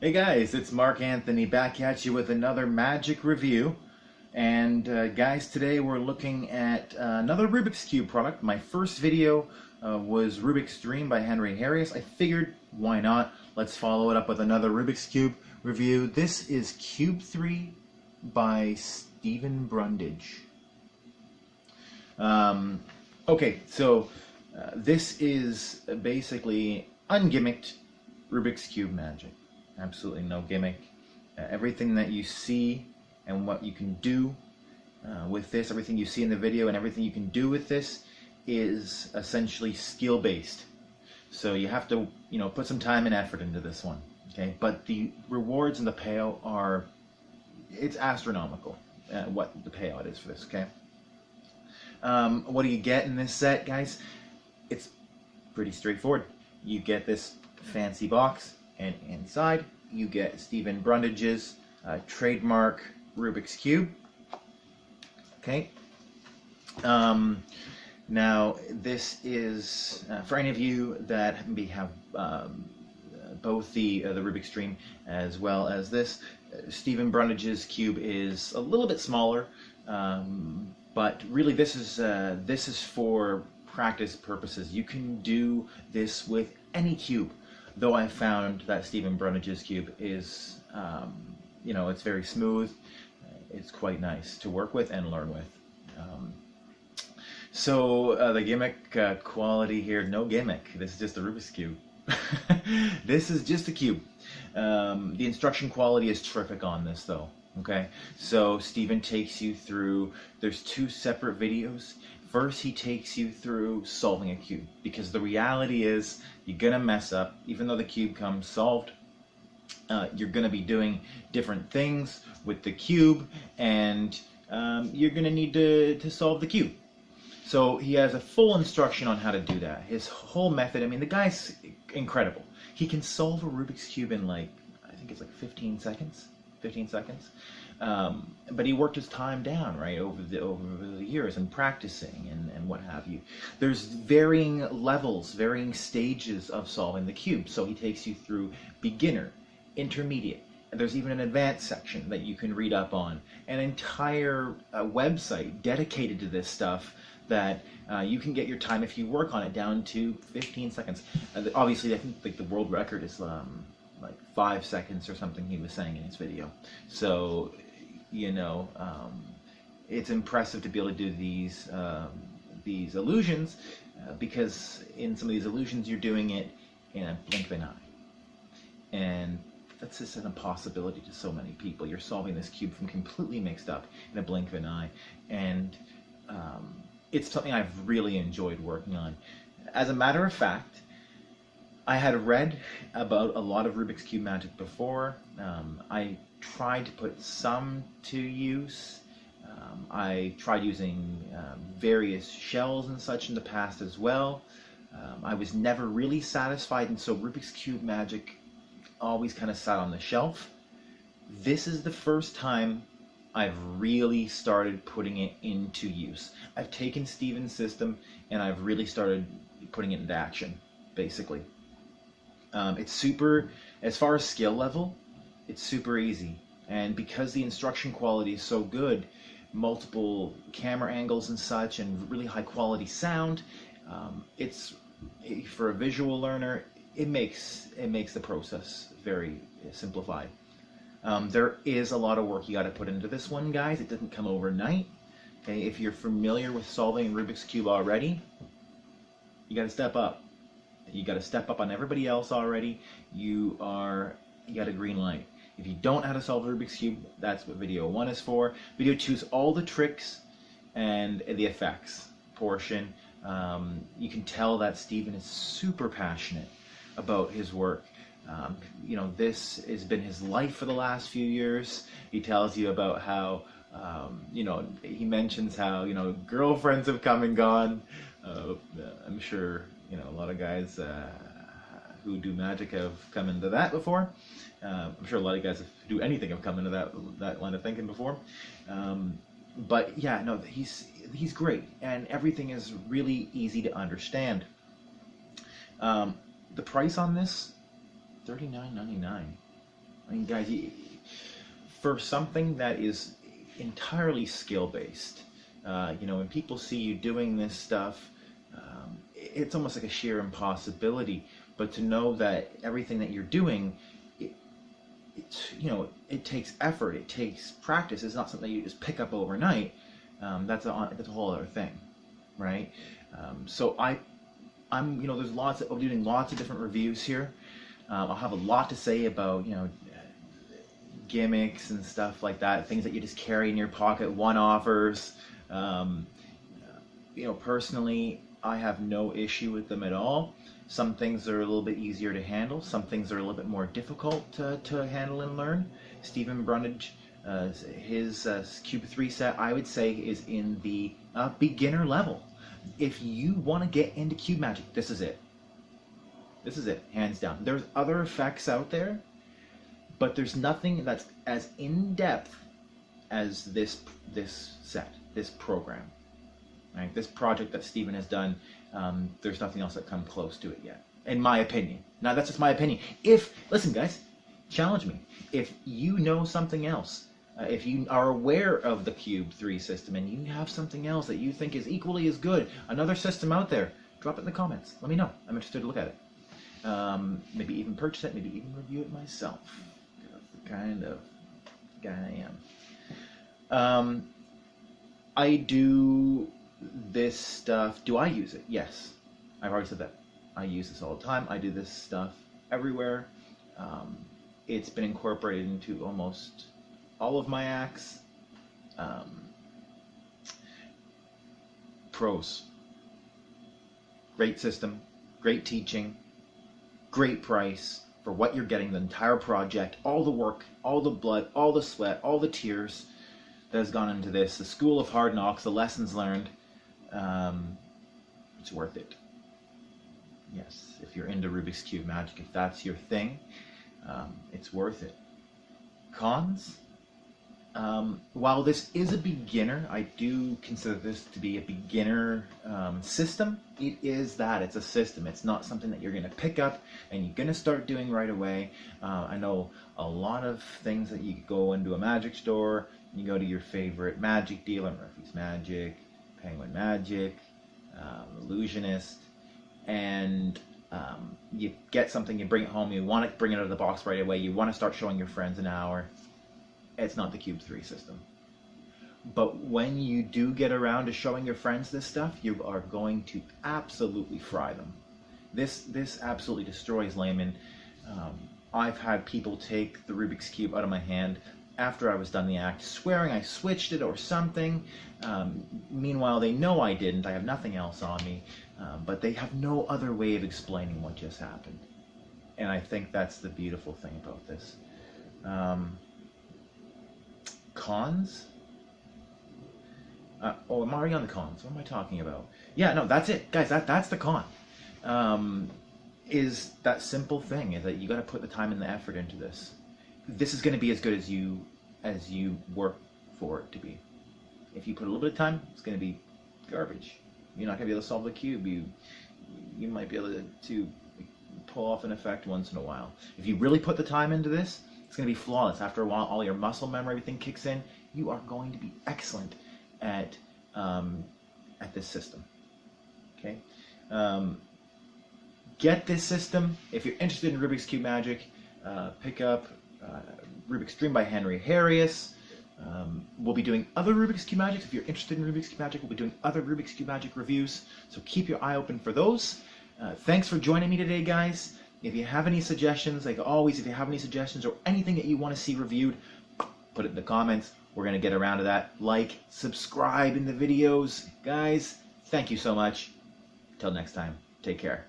Hey guys, it's Mark Anthony back at you with another magic review. And guys, today we're looking at another Rubik's Cube product. My first video was Rubik's Dream by Henry Harris. I figured, why not? Let's follow it up with another Rubik's Cube review. This is Cube3 by Steven Brundage. Okay, so this is basically ungimmicked Rubik's Cube magic. Absolutely no gimmick. Everything that you see and what you can do with this, everything you see in the video and everything you can do with this is essentially skill-based. So you have to, put some time and effort into this one, okay? But the rewards and the payout are, it's astronomical, what the payout is for this, okay? What do you get in this set, guys? It's pretty straightforward. You get this fancy box, and inside you get Steven Brundage's trademark Rubik's Cube. Okay. Now this is for any of you that maybe have both the Rubik's Dream as well as this. Steven Brundage's cube is a little bit smaller, but really this is for practice purposes. You can do this with any cube. Though I found that Steven Brundage's cube is, it's very smooth. It's quite nice to work with and learn with. So the gimmick quality here, no gimmick. This is just a Rubik's Cube. This is just a cube. The instruction quality is terrific on this though. Okay, so Steven takes you through, there's two separate videos. First, he takes you through solving a cube, because the reality is you're going to mess up. Even though the cube comes solved, you're going to be doing different things with the cube, and you're going to need to solve the cube. So he has a full instruction on how to do that. His whole method, the guy's incredible. He can solve a Rubik's Cube in I think it's 15 seconds. 15 seconds. But he worked his time down, right, over the years and practicing and what have you. There's varying levels, varying stages of solving the cube. So he takes you through beginner, intermediate, and there's even an advanced section that you can read up on. An entire website dedicated to this stuff that you can get your time, if you work on it, down to 15 seconds. Obviously, I think the world record is 5 seconds or something, he was saying in his video. So, it's impressive to be able to do these illusions, because in some of these illusions you're doing it in a blink of an eye. And that's just an impossibility to so many people. You're solving this cube from completely mixed up in a blink of an eye. And it's something I've really enjoyed working on. As a matter of fact, I had read about a lot of Rubik's Cube magic before. I tried to put some to use. I tried using various shells and such in the past as well. I was never really satisfied, and so Rubik's Cube magic always kind of sat on the shelf. This is the first time I've really started putting it into use. I've taken Steven's system and I've really started putting it into action, basically. It's super, as far as skill level, it's super easy. And because the instruction quality is so good, multiple camera angles and such, and really high quality sound, it's, for a visual learner, it makes the process very simplified. There is a lot of work you got to put into this one, guys. It didn't come overnight. Okay, if you're familiar with solving Rubik's Cube already, you got to step up. You got to step up on everybody else already. You got a green light. If you don't know how to solve Rubik's Cube, that's what video 1 is for. Video 2 is all the tricks and the effects portion. You can tell that Steven is super passionate about his work. This has been his life for the last few years. He tells you about how, he mentions how, girlfriends have come and gone. I'm sure, a lot of guys who do magic have come into that before. I'm sure a lot of guys who do anything have come into that line of thinking before. But yeah, no, he's great, and everything is really easy to understand. The price on this, $39.99. I mean, guys, for something that is entirely skill-based, you know, when people see you doing this stuff, it's almost like a sheer impossibility. But to know that everything that you're doing, you know, it takes effort, it takes practice. It's not something that you just pick up overnight. That's a whole other thing, right? So I'm, you know, I'm doing lots of different reviews here. I'll have a lot to say about, you know, gimmicks and stuff like that, things that you just carry in your pocket, one-offers. You know, personally, I have no issue with them at all. Some things are a little bit easier to handle. Some things are a little bit more difficult to handle and learn. Steven Brundage, his Cube3 set, I would say, is in the beginner level. If you want to get into cube magic, this is it. This is it, hands down. There's other effects out there, but there's nothing that's as in-depth as this set, this program. Right? This project that Steven has done, there's nothing else that comes close to it yet, in my opinion. Now, that's just my opinion. Listen, guys, challenge me. If you know something else, if you are aware of the Cube3 system and you have something else that you think is equally as good, another system out there, drop it in the comments. Let me know. I'm interested to look at it. Maybe even purchase it, maybe even review it myself. That's the kind of guy I am. I do this stuff. Do I use it? Yes. I've already said that. I use this all the time. I do this stuff everywhere. It's been incorporated into almost all of my acts. Pros. Great system, great teaching, great price for what you're getting, the entire project, all the work, all the blood, all the sweat, all the tears that has gone into this, the school of hard knocks, the lessons learned. It's worth it. Yes, if you're into Rubik's Cube magic, if that's your thing, it's worth it. Cons? While this is a beginner, I do consider this to be a beginner system. It is that. It's a system. It's not something that you're going to pick up and you're going to start doing right away. I know a lot of things that you go into a magic store, you go to your favorite magic dealer, Murphy's Magic, Penguin Magic, Illusionist, and you get something, you bring it home, you want to bring it out of the box right away, you want to start showing your friends in an hour. It's not the Cube3 system. But when you do get around to showing your friends this stuff, you are going to absolutely fry them. This absolutely destroys laymen. I've had people take the Rubik's Cube out of my hand after I was done the act, swearing I switched it or something. Meanwhile, they know I didn't. I have nothing else on me. But they have no other way of explaining what just happened. And I think that's the beautiful thing about this. Cons? Oh, I'm already on the cons. What am I talking about? Yeah, no, that's it. Guys, that's the con. Is that simple thing, is that you got to put the time and the effort into this. This is going to be as good as you work for it to be. If you put a little bit of time, it's going to be garbage. You're not going to be able to solve the cube. You might be able to pull off an effect once in a while. If you really put the time into this, it's going to be flawless. After a while, all your muscle memory, everything kicks in. You are going to be excellent at this system. Okay. Get this system. If you're interested in Rubik's Cube Magic, pick up Rubik's Dream by Henry Harrius. We'll be doing other Rubik's Cube Magic. If you're interested in Rubik's Cube Magic, we'll be doing other Rubik's Cube Magic reviews. So keep your eye open for those. Thanks for joining me today, guys. If you have any suggestions, like always, if you have any suggestions or anything that you want to see reviewed, put it in the comments. We're going to get around to that. Like, subscribe in the videos. Guys, thank you so much. Till next time, take care.